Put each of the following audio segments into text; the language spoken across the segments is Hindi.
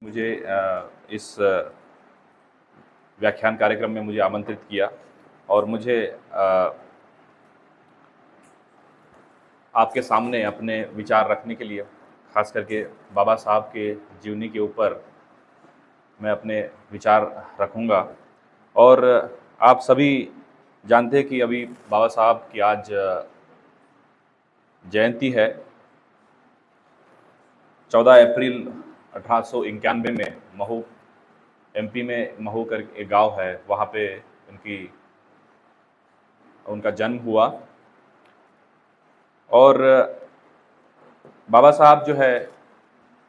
मुझे इस व्याख्यान कार्यक्रम में मुझे आमंत्रित किया और मुझे आपके सामने अपने विचार रखने के लिए, खास करके बाबा साहब के जीवनी के ऊपर मैं अपने विचार रखूंगा। और आप सभी जानते हैं कि अभी बाबा साहब की आज जयंती है। 14 अप्रैल 1891 में महू, एमपी में महू कर एक गांव है, वहाँ पे उनका जन्म हुआ। और बाबा साहब जो है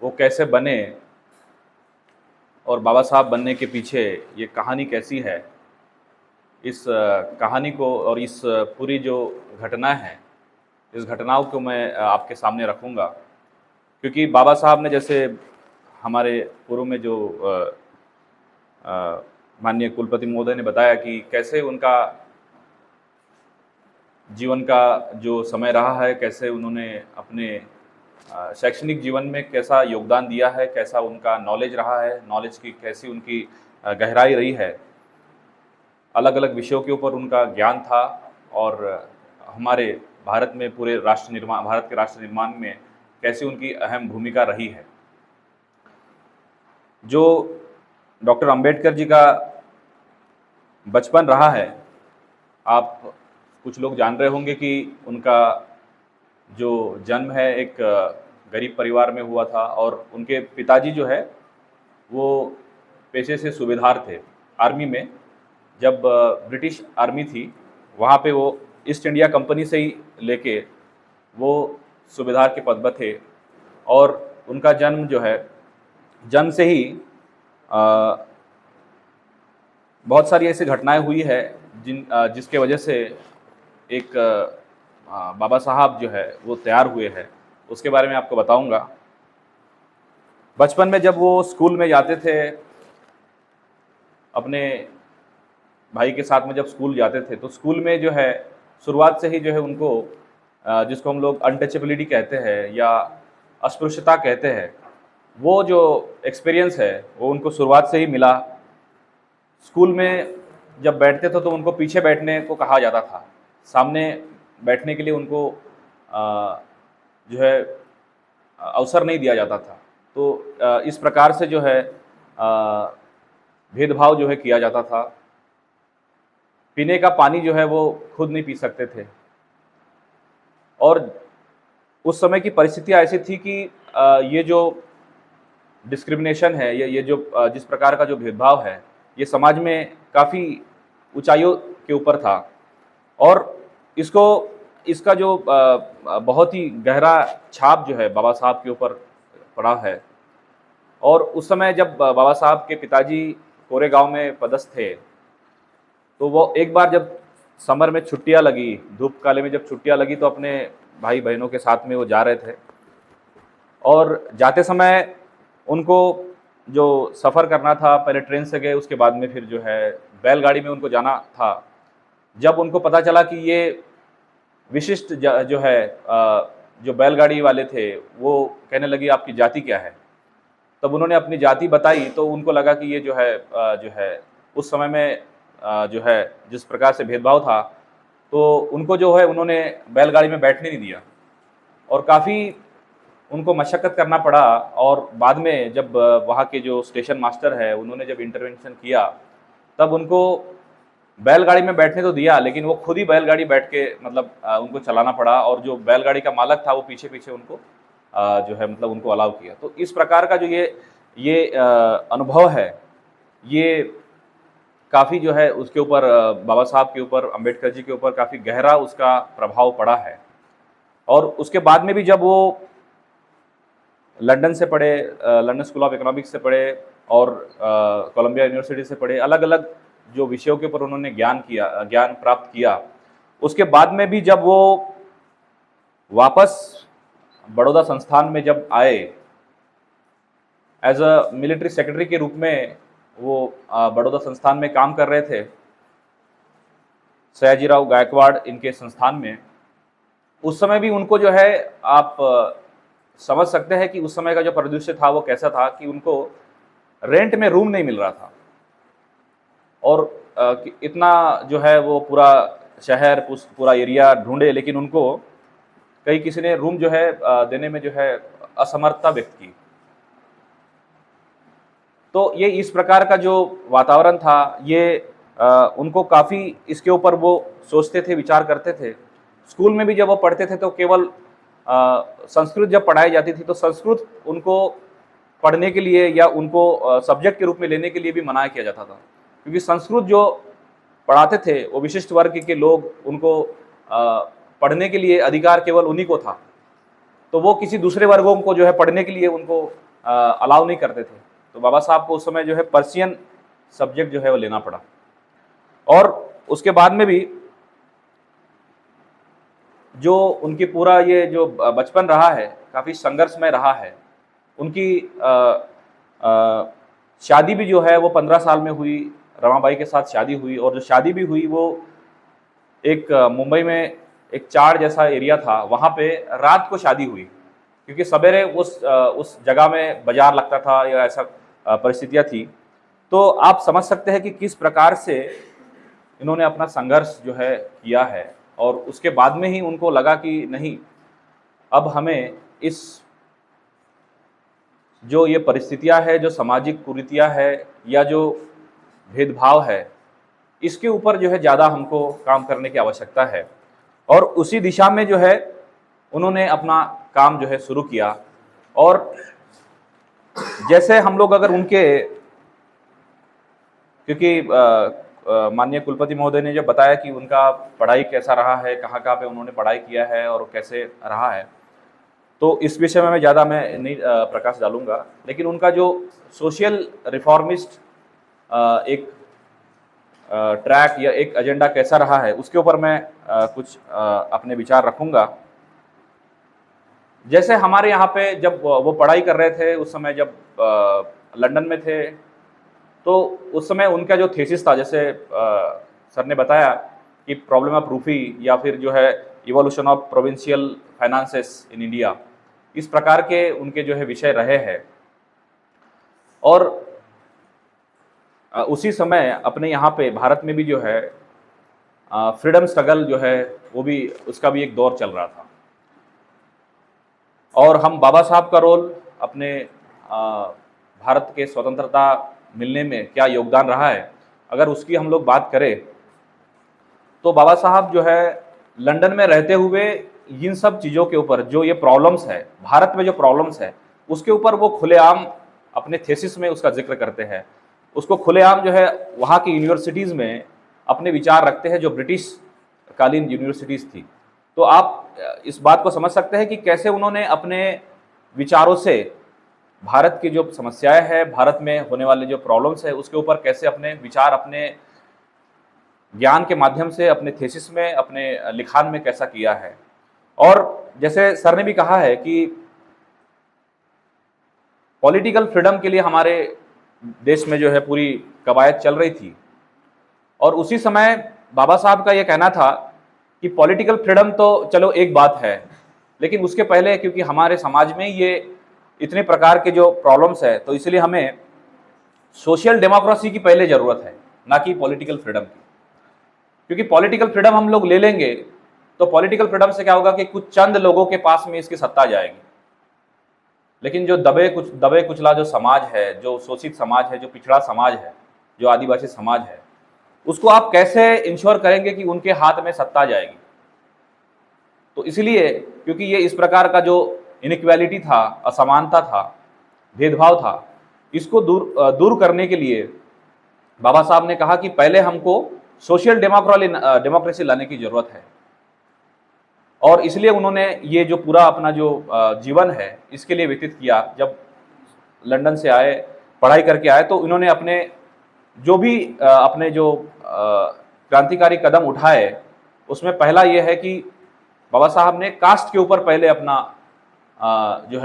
वो कैसे बने और बाबा साहब बनने के पीछे ये कहानी कैसी है, इस कहानी को और इस पूरी जो घटना है, इस घटनाओं को मैं आपके सामने रखूँगा। क्योंकि बाबा साहब ने, जैसे हमारे पूर्व में जो माननीय कुलपति महोदय ने बताया कि कैसे उनका जीवन का जो समय रहा है, कैसे उन्होंने अपने शैक्षणिक जीवन में कैसा योगदान दिया है, कैसा उनका नॉलेज रहा है, नॉलेज की कैसी उनकी गहराई रही है, अलग अलग विषयों के ऊपर उनका ज्ञान था। और हमारे भारत में पूरे भारत के राष्ट्र निर्माण में कैसी उनकी अहम भूमिका रही है। जो डॉक्टर अंबेडकर जी का बचपन रहा है, आप कुछ लोग जान रहे होंगे कि उनका जो जन्म है एक गरीब परिवार में हुआ था और उनके पिताजी जो है वो पेशे से सूबेदार थे आर्मी में। जब ब्रिटिश आर्मी थी वहाँ पे वो ईस्ट इंडिया कंपनी से ही लेके वो सूबेदार के पद पर थे। और उनका जन्म जो है, जन्म से ही बहुत सारी ऐसी घटनाएं हुई है जिसके वजह से एक बाबा साहब जो है वो तैयार हुए हैं, उसके बारे में आपको बताऊंगा। बचपन में जब वो स्कूल में जाते थे, अपने भाई के साथ में जब स्कूल जाते थे, तो स्कूल में जो है शुरुआत से ही जो है उनको जिसको हम लोग अनटचेबिलिटी कहते हैं या अस्पृश्यता कहते हैं, वो जो एक्सपीरियंस है वो उनको शुरुआत से ही मिला। स्कूल में जब बैठते थे तो उनको पीछे बैठने को कहा जाता था, सामने बैठने के लिए उनको जो है अवसर नहीं दिया जाता था। तो इस प्रकार से जो है भेदभाव जो है किया जाता था। पीने का पानी जो है वो खुद नहीं पी सकते थे। और उस समय की परिस्थितियाँ ऐसी थी कि ये जो डिस्क्रिमिनेशन है, ये जो जिस प्रकार का जो भेदभाव है, ये समाज में काफ़ी ऊंचाइयों के ऊपर था। और इसका जो बहुत ही गहरा छाप जो है बाबा साहब के ऊपर पड़ा है। और उस समय जब बाबा साहब के पिताजी कोरेगांव में पदस्थ थे, तो वो एक बार जब समर में छुट्टियां लगी, धूप काले में जब छुट्टियां लगी, तो अपने भाई बहनों के साथ में वो जा रहे थे। और जाते समय उनको जो सफ़र करना था, पहले ट्रेन से गए, उसके बाद में फिर जो है बैलगाड़ी में उनको जाना था। जब उनको पता चला कि ये विशिष्ट जो है जो बैलगाड़ी वाले थे वो कहने लगी आपकी जाति क्या है, तब उन्होंने अपनी जाति बताई। तो उनको लगा कि ये जो है उस समय में जो है जिस प्रकार से भेदभाव था, तो उनको जो है उन्होंने बैलगाड़ी में बैठने नहीं दिया और काफ़ी उनको मशक्क़त करना पड़ा। और बाद में जब वहाँ के जो स्टेशन मास्टर है उन्होंने जब इंटरवेंशन किया, तब उनको बैलगाड़ी में बैठने तो दिया, लेकिन वो खुद ही बैलगाड़ी बैठ के मतलब उनको चलाना पड़ा। और जो बैलगाड़ी का मालक था वो पीछे पीछे उनको जो है मतलब उनको अलाउ किया। तो इस प्रकार का जो ये अनुभव है, ये काफ़ी जो है उसके ऊपर बाबा साहब के ऊपर, अंबेडकर जी के ऊपर काफ़ी गहरा उसका प्रभाव पड़ा है। और उसके बाद में भी जब वो लंदन से पढ़े, लंदन स्कूल ऑफ इकोनॉमिक्स से पढ़े और कोलंबिया यूनिवर्सिटी से पढ़े, अलग अलग जो विषयों के ऊपर उन्होंने ज्ञान प्राप्त किया। उसके बाद में भी जब वो वापस बड़ौदा संस्थान में जब आए, एज अ मिलिट्री सेक्रेटरी के रूप में वो बड़ौदा संस्थान में काम कर रहे थे, सयाजीराव गायकवाड़ इनके संस्थान में। उस समय भी उनको जो है आप समझ सकते हैं कि उस समय का जो परिदृश्य था वो कैसा था, कि उनको रेंट में रूम नहीं मिल रहा था। और इतना जो है वो पूरा शहर पूरा एरिया ढूंढे, लेकिन उनको कहीं किसी ने रूम जो है देने में जो है असमर्थता व्यक्त की। तो ये इस प्रकार का जो वातावरण था, ये उनको काफ़ी इसके ऊपर वो सोचते थे, विचार करते थे। स्कूल में भी जब वो पढ़ते थे तो केवल संस्कृत जब पढ़ाई जाती थी तो संस्कृत उनको पढ़ने के लिए या उनको सब्जेक्ट के रूप में लेने के लिए भी मना किया जाता था, क्योंकि संस्कृत जो पढ़ाते थे वो विशिष्ट वर्ग के लोग, उनको पढ़ने के लिए अधिकार केवल उन्हीं को था। तो वो किसी दूसरे वर्गों को जो है पढ़ने के लिए उनको अलाउ नहीं करते थे। तो बाबा साहब को उस समय जो है पर्शियन सब्जेक्ट जो है वो लेना पड़ा। और उसके बाद में भी जो उनकी पूरा ये जो बचपन रहा है काफ़ी संघर्षमय रहा है। उनकी शादी भी जो है वो 15 साल में हुई, रमाबाई के साथ शादी हुई। और जो शादी भी हुई वो एक मुंबई में एक चाड़ जैसा एरिया था, वहाँ पे रात को शादी हुई, क्योंकि सवेरे उस जगह में बाजार लगता था या ऐसा परिस्थितियाँ थी। तो आप समझ सकते हैं कि किस प्रकार से इन्होंने अपना संघर्ष जो है किया है। और उसके बाद में ही उनको लगा कि नहीं, अब हमें इस जो ये परिस्थितियां है, जो सामाजिक कुरीतियां है या जो भेदभाव है, इसके ऊपर जो है ज़्यादा हमको काम करने की आवश्यकता है। और उसी दिशा में जो है उन्होंने अपना काम जो है शुरू किया। और जैसे हम लोग अगर उनके, क्योंकि माननीय कुलपति महोदय ने जब बताया कि उनका पढ़ाई कैसा रहा है, कहाँ कहाँ पे उन्होंने पढ़ाई किया है और कैसे रहा है, तो इस विषय में मैं ज़्यादा मैं नहीं प्रकाश डालूंगा। लेकिन उनका जो सोशल रिफॉर्मिस्ट एक ट्रैक या एक एजेंडा कैसा रहा है, उसके ऊपर मैं कुछ अपने विचार रखूंगा। जैसे हमारे यहाँ पे जब वो पढ़ाई कर रहे थे, उस समय जब लंदन में थे, तो उस समय उनका जो थीसिस था, जैसे सर ने बताया कि प्रॉब्लम ऑफ रूफी या फिर जो है evolution of provincial finances in India, इस प्रकार के उनके जो है विषय रहे हैं। और उसी समय अपने यहाँ पे भारत में भी जो है फ्रीडम स्ट्रगल जो है वो भी, उसका भी एक दौर चल रहा था। और हम बाबा साहब का रोल अपने भारत के स्वतंत्रता मिलने में क्या योगदान रहा है, अगर उसकी हम लोग बात करें तो बाबा साहब जो है लंदन में रहते हुए इन सब चीज़ों के ऊपर, जो ये प्रॉब्लम्स है भारत में, जो प्रॉब्लम्स है उसके ऊपर वो खुलेआम अपने थीसिस में उसका जिक्र करते हैं। उसको खुलेआम जो है वहाँ की यूनिवर्सिटीज़ में अपने विचार रखते हैं, जो ब्रिटिश कालीन यूनिवर्सिटीज़ थी। तो आप इस बात को समझ सकते हैं कि कैसे उन्होंने अपने विचारों से भारत की जो समस्याएं हैं, भारत में होने वाले जो प्रॉब्लम्स है, उसके ऊपर कैसे अपने विचार, अपने ज्ञान के माध्यम से, अपने थीसिस में, अपने लिखान में कैसा किया है। और जैसे सर ने भी कहा है कि पॉलिटिकल फ्रीडम के लिए हमारे देश में जो है पूरी कवायद चल रही थी। और उसी समय बाबा साहब का ये कहना था कि पॉलिटिकल फ्रीडम तो चलो एक बात है, लेकिन उसके पहले, क्योंकि हमारे समाज में ये इतने प्रकार के जो प्रॉब्लम्स है, तो इसलिए हमें सोशल डेमोक्रेसी की पहले ज़रूरत है, ना कि पॉलिटिकल फ्रीडम की। क्योंकि पॉलिटिकल फ्रीडम हम लोग ले लेंगे तो पॉलिटिकल फ्रीडम से क्या होगा कि कुछ चंद लोगों के पास में इसकी सत्ता जाएगी। लेकिन जो दबे कुचला जो समाज है, जो शोषित समाज है, जो पिछड़ा समाज है, जो आदिवासी समाज है, उसको आप कैसे इंश्योर करेंगे कि उनके हाथ में सत्ता जाएगी। तो इसलिए, क्योंकि ये इस प्रकार का जो इनइक्वालिटी था, असमानता था, भेदभाव था, इसको दूर करने के लिए बाबा साहब ने कहा कि पहले हमको सोशल डेमोक्रेसी लाने की जरूरत है। और इसलिए उन्होंने ये जो पूरा अपना जो जीवन है इसके लिए व्यतीत किया। जब लंदन से आए, पढ़ाई करके आए, तो इन्होंने अपने जो भी अपने जो क्रांतिकारी कदम उठाए, उसमें पहला ये है कि बाबा साहब ने कास्ट के ऊपर पहले अपना जो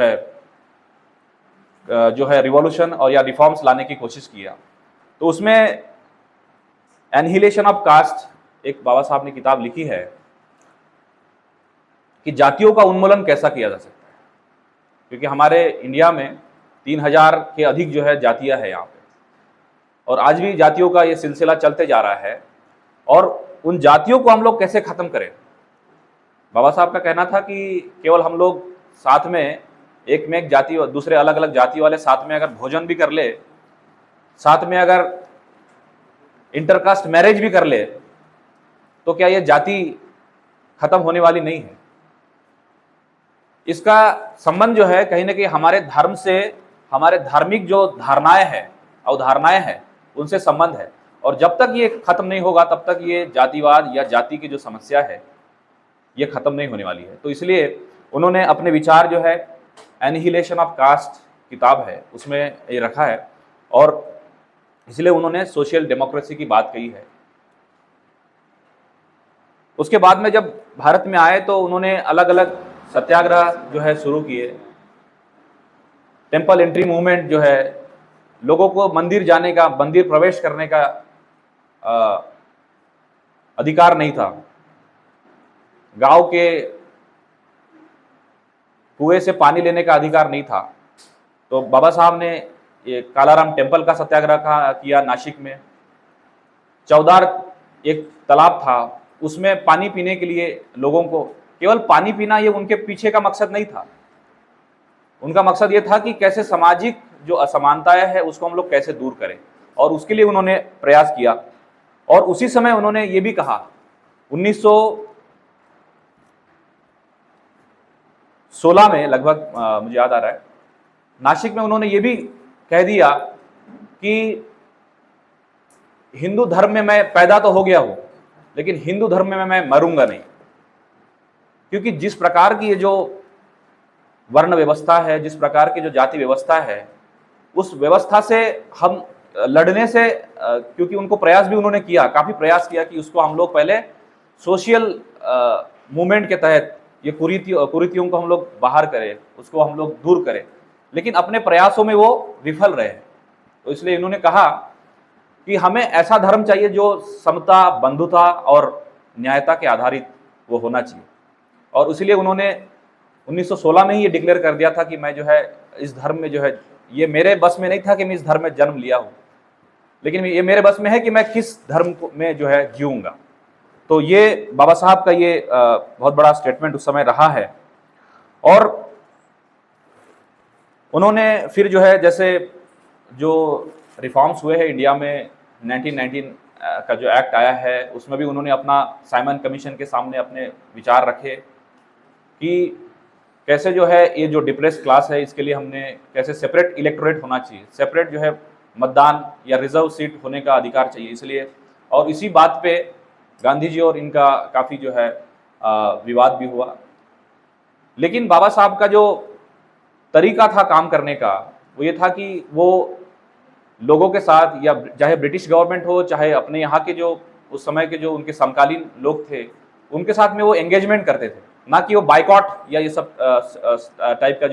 है रिवॉल्यूशन और या रिफॉर्म्स लाने की कोशिश किया। तो उसमें एनहिलेशन ऑफ कास्ट, एक बाबा साहब ने किताब लिखी है कि जातियों का उन्मूलन कैसा किया जा सकता है। क्योंकि हमारे इंडिया में 3000 के अधिक जो है जातियाँ है यहाँ पे, और आज भी जातियों का ये सिलसिला चलते जा रहा है। और उन जातियों को हम लोग कैसे ख़त्म करें? बाबा साहब का कहना था कि केवल हम लोग साथ में एक में एक जाति और दूसरे अलग अलग जाति वाले साथ में अगर भोजन भी कर ले, साथ में अगर इंटरकास्ट मैरिज भी कर ले, तो क्या ये जाति खत्म होने वाली नहीं है? इसका संबंध जो है कहीं ना कहीं हमारे धर्म से, हमारे धार्मिक जो धारणाएं हैं, अवधारणाएं हैं, उनसे संबंध है। और जब तक ये खत्म नहीं होगा तब तक ये जातिवाद या जाति की जो समस्या है ये खत्म नहीं होने वाली है। तो इसलिए उन्होंने अपने विचार जो है एनिहिलेशन ऑफ कास्ट किताब है उसमें ये रखा है, और इसलिए उन्होंने सोशल डेमोक्रेसी की बात कही है। उसके बाद में जब भारत में आए तो उन्होंने अलग अलग सत्याग्रह जो है शुरू किए। टेम्पल एंट्री मूवमेंट जो है, लोगों को मंदिर जाने का, मंदिर प्रवेश करने का अधिकार नहीं था, गांव के कुएं से पानी लेने का अधिकार नहीं था। तो बाबा साहब ने ये कालाराम टेम्पल का सत्याग्रह किया नासिक में। चौदार एक तालाब था, उसमें पानी पीने के लिए लोगों को, केवल पानी पीना ये उनके पीछे का मकसद नहीं था। उनका मकसद ये था कि कैसे सामाजिक जो असमानताएं है उसको हम लोग कैसे दूर करें, और उसके लिए उन्होंने प्रयास किया। और उसी समय उन्होंने ये भी कहा, 1916 में लगभग, मुझे याद आ रहा है, नासिक में उन्होंने ये भी कह दिया कि हिंदू धर्म में मैं पैदा तो हो गया हूं, लेकिन हिंदू धर्म में मैं मरूंगा नहीं। क्योंकि जिस प्रकार की ये जो वर्ण व्यवस्था है, जिस प्रकार की जो जाति व्यवस्था है, उस व्यवस्था से हम लड़ने से, क्योंकि उनको प्रयास भी उन्होंने किया, काफी प्रयास किया कि उसको हम लोग पहले सोशल मूवमेंट के तहत ये कुरीतियों को हम लोग बाहर करें, उसको हम लोग दूर करें, लेकिन अपने प्रयासों में वो विफल रहे। तो इसलिए इन्होंने कहा कि हमें ऐसा धर्म चाहिए जो समता, बंधुता और न्यायता के आधारित वो होना चाहिए। और इसलिए उन्होंने 1916 में ही ये डिक्लेयर कर दिया था कि मैं जो है इस धर्म में जो है, ये मेरे बस में नहीं था कि मैं इस धर्म में जन्म लिया हूँ, लेकिन ये मेरे बस में है कि मैं किस धर्म में जो है जीऊंगा। तो ये बाबा साहब का ये बहुत बड़ा स्टेटमेंट उस समय रहा है। और उन्होंने फिर जो है, जैसे जो रिफॉर्म्स हुए हैं इंडिया में, 1919 का जो एक्ट आया है, उसमें भी उन्होंने अपना साइमन कमीशन के सामने अपने विचार रखे कि कैसे जो है ये जो डिप्रेस क्लास है इसके लिए हमने कैसे सेपरेट इलेक्टोरेट होना चाहिए, सेपरेट जो है मतदान या रिजर्व सीट होने का अधिकार चाहिए। इसलिए, और इसी बात पे गांधी जी और इनका काफ़ी जो है विवाद भी हुआ। लेकिन बाबा साहब का जो तरीका था काम करने का, वो ये था कि वो लोगों के साथ, या चाहे ब्रिटिश गवर्नमेंट हो, चाहे अपने यहाँ के जो उस समय के जो उनके समकालीन लोग थे, उनके साथ में वो एंगेजमेंट करते थे, ना कि वो बाइकॉट या ये सब टाइप का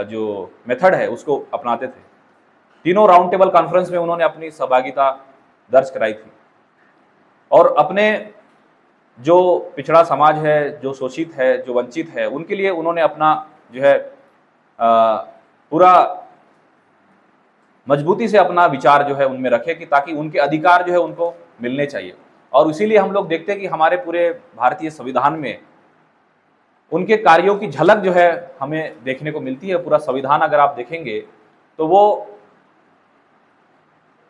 जो मेथड है उसको अपनाते थे। तीनों राउंड टेबल कॉन्फ्रेंस में उन्होंने अपनी सहभागिता दर्ज कराई थी, और अपने जो पिछड़ा समाज है, जो शोषित है, जो वंचित है, उनके लिए उन्होंने अपना जो है पूरा मजबूती से अपना विचार जो है उनमें रखे कि ताकि उनके अधिकार जो है उनको मिलने चाहिए। और इसीलिए हम लोग देखते हैं कि हमारे पूरे भारतीय संविधान में उनके कार्यों की झलक जो है हमें देखने को मिलती है। पूरा संविधान अगर आप देखेंगे तो वो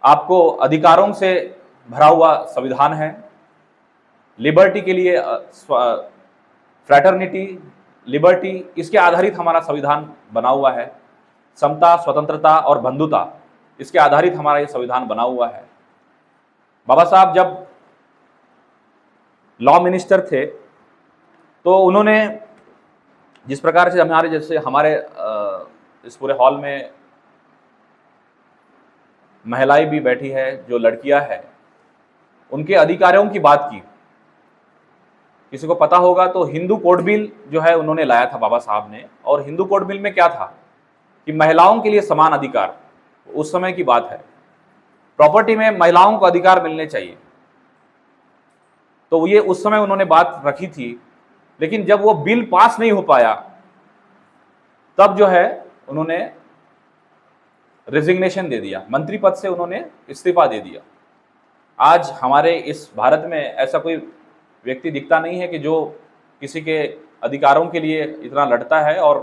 आपको अधिकारों से भरा हुआ संविधान है। लिबर्टी के लिए, फ्रैटर्निटी, लिबर्टी, इसके आधारित हमारा संविधान बना हुआ है। समता, स्वतंत्रता और बंधुता, इसके आधारित हमारा ये संविधान बना हुआ है। बाबा साहब जब लॉ मिनिस्टर थे तो उन्होंने जिस प्रकार से हमारे इस पूरे हॉल में महिलाएं भी बैठी है, जो लड़कियां हैं, उनके अधिकारों की बात की। किसी को पता होगा तो हिंदू कोड बिल जो है उन्होंने लाया था बाबा साहब ने, और हिंदू कोड बिल में क्या था कि महिलाओं के लिए समान अधिकार, उस समय की बात है, प्रॉपर्टी में महिलाओं को अधिकार मिलने चाहिए। तो ये उस समय उन्होंने बात रखी थी। लेकिन जब वो बिल पास नहीं हो पाया, तब जो है उन्होंने रेजिग्नेशन दे दिया, मंत्री पद से उन्होंने इस्तीफा दे दिया। आज हमारे इस भारत में ऐसा कोई व्यक्ति दिखता नहीं है कि जो किसी के अधिकारों के लिए इतना लड़ता है और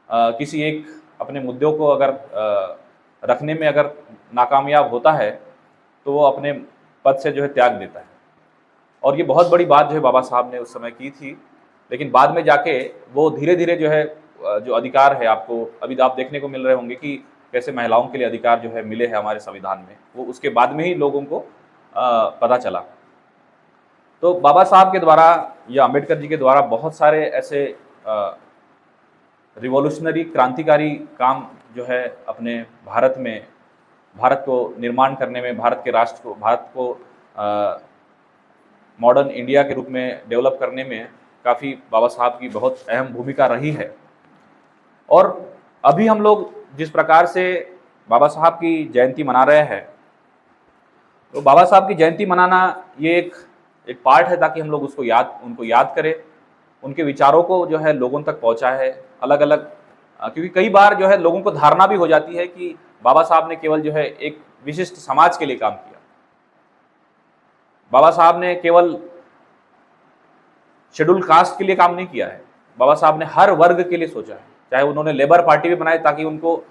किसी एक अपने मुद्दों को अगर रखने में अगर नाकामयाब होता है तो वो अपने पद से जो है त्याग देता है। और ये बहुत बड़ी बात जो है बाबा साहब ने उस समय की थी, लेकिन बाद में जाके वो धीरे धीरे जो है जो अधिकार है, आपको अभी आप देखने को मिल रहे होंगे कि कैसे महिलाओं के लिए अधिकार जो है मिले हैं हमारे संविधान में, वो उसके बाद में ही लोगों को पता चला। तो बाबा साहब के द्वारा या अम्बेडकर जी के द्वारा बहुत सारे ऐसे रिवॉल्यूशनरी क्रांतिकारी काम जो है अपने भारत में, भारत को निर्माण करने में, भारत के राष्ट्र को, भारत को मॉडर्न इंडिया के रूप में डेवलप करने में काफ़ी बाबा साहब की बहुत अहम भूमिका रही है। और अभी हम लोग जिस प्रकार से बाबा साहब की जयंती मना रहे हैं, तो बाबा साहब की जयंती मनाना ये एक पार्ट है ताकि हम लोग उनको याद करें, उनके विचारों को जो है लोगों तक पहुंचाए, अलग अलग, क्योंकि कई बार जो है लोगों को धारणा भी हो जाती है कि बाबा साहब ने केवल जो है एक विशिष्ट समाज के लिए काम किया। बाबा साहब ने केवल शेड्यूल कास्ट के लिए काम नहीं किया है, बाबा साहब ने हर वर्ग के लिए सोचा है। चाहे उन्होंने लेबर पार्टी भी बनाई ताकि उनको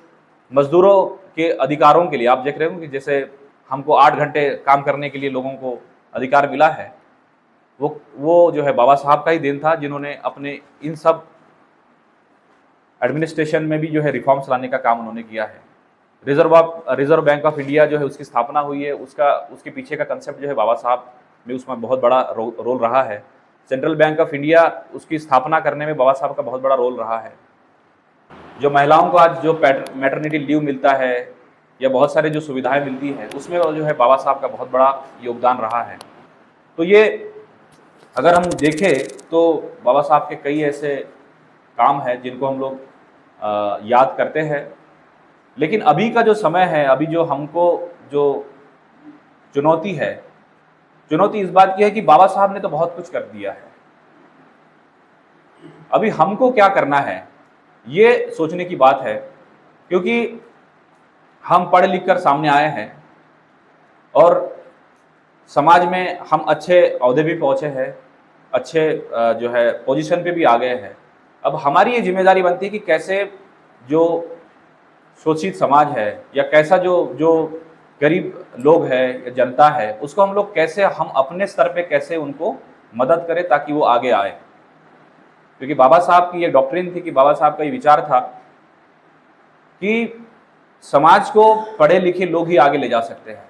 मजदूरों के अधिकारों के लिए, आप देख रहे हो कि जैसे हमको 8 घंटे काम करने के लिए लोगों को अधिकार मिला है, वो जो है बाबा साहब का ही देन था, जिन्होंने अपने इन सब एडमिनिस्ट्रेशन में भी जो है रिफॉर्म्स लाने का काम उन्होंने किया है। रिजर्व बैंक ऑफ इंडिया जो है उसकी स्थापना हुई है, उसके पीछे का कंसेप्ट जो है बाबा साहब में उसमें बहुत बड़ा रोल रहा है। सेंट्रल बैंक ऑफ इंडिया, उसकी स्थापना करने में बाबा साहब का बहुत बड़ा रोल रहा है। जो महिलाओं को आज जो मैटरनिटी लीव मिलता है या बहुत सारे जो सुविधाएं मिलती हैं, उसमें जो है बाबा साहब का बहुत बड़ा योगदान रहा है। तो ये अगर हम देखें तो बाबा साहब के कई ऐसे काम हैं जिनको हम लोग याद करते हैं। लेकिन अभी का जो समय है, अभी जो हमको जो चुनौती है, चुनौती इस बात की है कि बाबा साहब ने तो बहुत कुछ कर दिया है, अभी हमको क्या करना है ये सोचने की बात है। क्योंकि हम पढ़ लिख कर सामने आए हैं और समाज में हम अच्छे ओहदे भी पहुंचे हैं, अच्छे जो है पोजीशन पे भी आ गए हैं। अब हमारी ये जिम्मेदारी बनती है कि कैसे जो शोषित समाज है या कैसा जो गरीब लोग है या जनता है, उसको हम लोग कैसे, हम अपने स्तर पे कैसे उनको मदद करें ताकि वो आगे आए। क्योंकि बाबा साहब की ये डॉक्ट्रिन थी, कि बाबा साहब का ये विचार था कि समाज को पढ़े लिखे लोग ही आगे ले जा सकते हैं,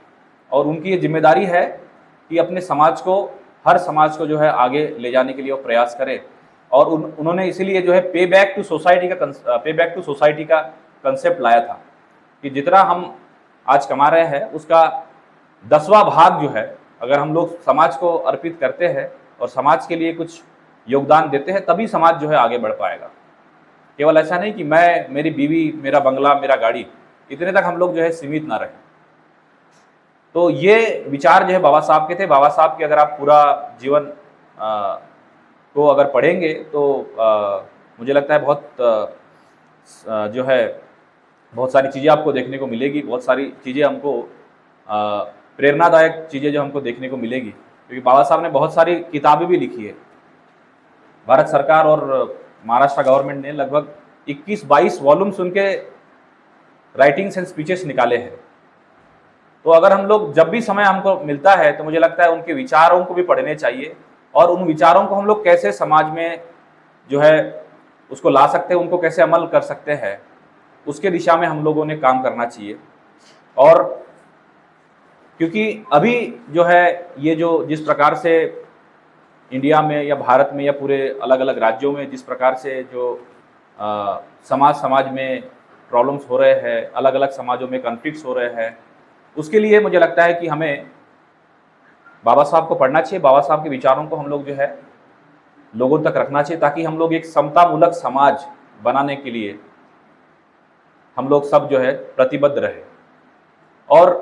और उनकी ये जिम्मेदारी है कि अपने समाज को, हर समाज को जो है आगे ले जाने के लिए वो प्रयास करें। और उन्होंने इसीलिए जो है पे बैक टू सोसाइटी का कंसेप्ट लाया था कि जितना हम आज कमा रहे हैं उसका 10वां भाग जो है अगर हम लोग समाज को अर्पित करते हैं और समाज के लिए कुछ योगदान देते हैं, तभी समाज जो है आगे बढ़ पाएगा। केवल ऐसा नहीं कि मैं, मेरी बीवी, मेरा बंगला, मेरा गाड़ी, इतने तक हम लोग जो है सीमित ना रहें। तो ये विचार जो है बाबा साहब के थे। बाबा साहब के अगर आप पूरा जीवन को अगर पढ़ेंगे तो मुझे लगता है जो है बहुत सारी चीज़ें आपको देखने को मिलेगी, बहुत सारी चीज़ें हमको प्रेरणादायक चीज़ें जो हमको देखने को मिलेगी। क्योंकि बाबा साहब ने बहुत सारी किताबें भी लिखी है। भारत सरकार और महाराष्ट्र गवर्नमेंट ने लगभग 21-22 वॉल्यूम्स उनके राइटिंग्स एंड स्पीचेस निकाले हैं। तो अगर हम लोग जब भी समय हमको मिलता है तो मुझे लगता है उनके विचारों को भी पढ़ने चाहिए, और उन विचारों को हम लोग कैसे समाज में जो है उसको ला सकते हैं, उनको कैसे अमल कर सकते हैं, उसके दिशा में हम लोगों ने काम करना चाहिए। और क्योंकि अभी जो है ये जो जिस प्रकार से इंडिया में या भारत में या पूरे अलग अलग राज्यों में जिस प्रकार से जो समाज में प्रॉब्लम्स हो रहे हैं, अलग अलग समाजों में कॉन्फ्लिक्ट्स हो रहे हैं, उसके लिए मुझे लगता है कि हमें बाबा साहब को पढ़ना चाहिए। बाबा साहब के विचारों को हम लोग जो है लोगों तक रखना चाहिए, ताकि हम लोग एक समतामूलक समाज बनाने के लिए हम लोग सब जो है प्रतिबद्ध रहे। और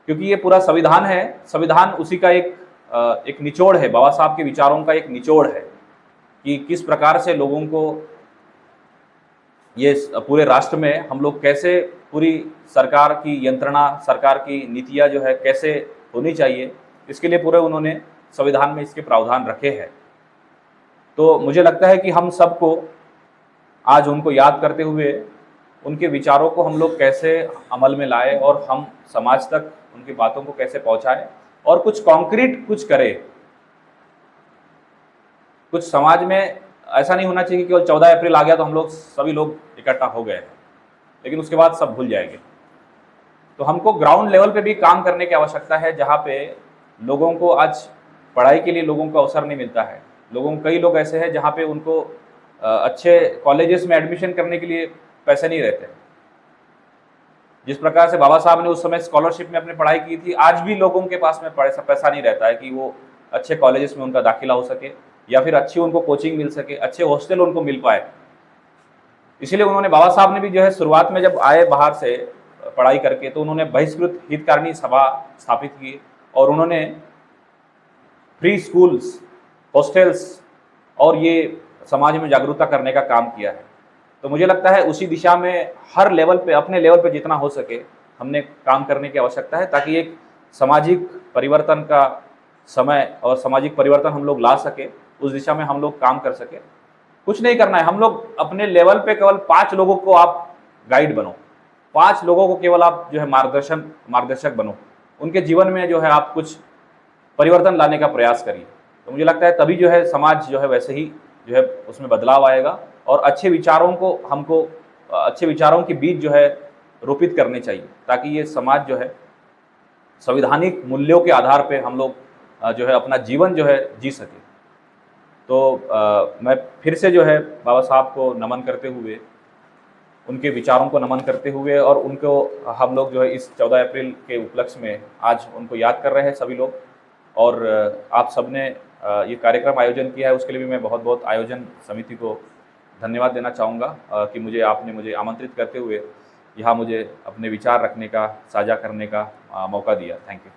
क्योंकि ये पूरा संविधान है, संविधान उसी का एक निचोड़ है, बाबा साहब के विचारों का एक निचोड़ है कि किस प्रकार से लोगों को ये पूरे राष्ट्र में हम लोग कैसे पूरी सरकार की यंत्रणा, सरकार की नीतियाँ जो है कैसे होनी चाहिए, इसके लिए पूरे उन्होंने संविधान में इसके प्रावधान रखे हैं। तो मुझे लगता है कि हम सबको आज उनको याद करते हुए उनके विचारों को हम लोग कैसे अमल में लाएँ और हम समाज तक उनकी बातों को कैसे पहुँचाएँ और कुछ कॉन्क्रीट कुछ करें। कुछ समाज में ऐसा नहीं होना चाहिए कि केवल 14 अप्रैल आ गया तो हम लोग सभी लोग इकट्ठा हो गए हैं, लेकिन उसके बाद सब भूल जाएंगे। तो हमको ग्राउंड लेवल पे भी काम करने की आवश्यकता है, जहाँ पे लोगों को आज पढ़ाई के लिए लोगों को अवसर नहीं मिलता है। कई लोग ऐसे हैं जहाँ पे उनको अच्छे कॉलेजेस में एडमिशन करने के लिए पैसे नहीं रहते। जिस प्रकार से बाबा साहब ने उस समय स्कॉलरशिप में अपनी पढ़ाई की थी, आज भी लोगों के पास में पैसा नहीं रहता है कि वो अच्छे कॉलेजेस में उनका दाखिला हो सके या फिर अच्छी उनको कोचिंग मिल सके, अच्छे हॉस्टल उनको मिल पाए। इसीलिए उन्होंने, बाबा साहब ने भी जो है शुरुआत में जब आए बाहर से पढ़ाई करके, तो उन्होंने बहिष्कृत हितकारिणी सभा स्थापित की और उन्होंने फ्री स्कूल्स, हॉस्टल्स और ये समाज में जागरूकता करने का काम किया है। तो मुझे लगता है उसी दिशा में हर लेवल पे, अपने लेवल पे जितना हो सके हमने काम करने की आवश्यकता है, ताकि एक सामाजिक परिवर्तन का समय और सामाजिक परिवर्तन हम लोग ला सके, उस दिशा में हम लोग काम कर सके। कुछ नहीं करना है, हम लोग अपने लेवल पे केवल 5 लोगों को आप गाइड बनो, 5 लोगों को केवल आप जो है मार्गदर्शक बनो, उनके जीवन में जो है आप कुछ परिवर्तन लाने का प्रयास करिए। तो मुझे लगता है तभी जो है समाज जो है वैसे ही जो है उसमें बदलाव आएगा और अच्छे विचारों को हमको अच्छे विचारों के बीज जो है रोपित करने चाहिए, ताकि ये समाज जो है संवैधानिक मूल्यों के आधार पे हम लोग जो है अपना जीवन जो है जी सके। तो मैं फिर से जो है बाबा साहब को नमन करते हुए, उनके विचारों को नमन करते हुए, और उनको हम लोग जो है इस 14 अप्रैल के उपलक्ष्य में आज उनको याद कर रहे हैं सभी लोग। और आप सबने ये कार्यक्रम आयोजन किया है, उसके लिए भी मैं बहुत बहुत आयोजन समिति को धन्यवाद देना चाहूँगा कि आपने मुझे आमंत्रित करते हुए यहाँ मुझे अपने विचार रखने का, साझा करने का मौका दिया। Thank you.